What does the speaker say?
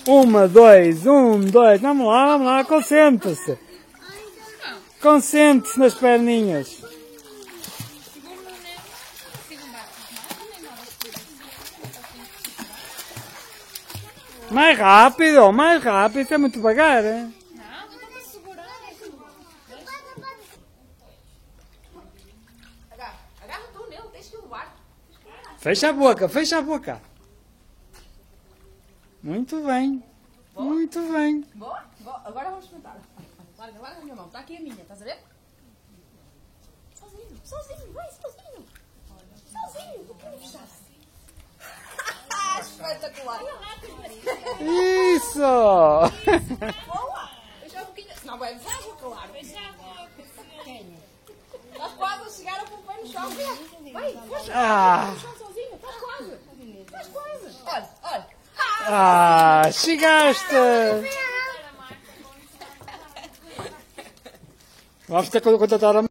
Um, dois. Vamos lá, concentre-se. Concentre-se nas perninhas. Mais rápido, isso é muito devagar. Hein? Não, estou a segurar. Agarra tu nele, tens que levar. Fecha a boca. Muito bem. Boa. Agora vamos experimentar. Larga a minha mão. Está aqui a minha, estás a ver? Sozinho, vai sozinho. Sozinho, tu queres fechar? Espetacular. Isso! Boa. Deixa um pouquinho. Não, vai fechar a boca, claro. Estás quase a chegar a pôr o pé no chão. Vai, fecha. No chão sozinho, estás quase. Olha. Chegaste! Vamos ter que contratar a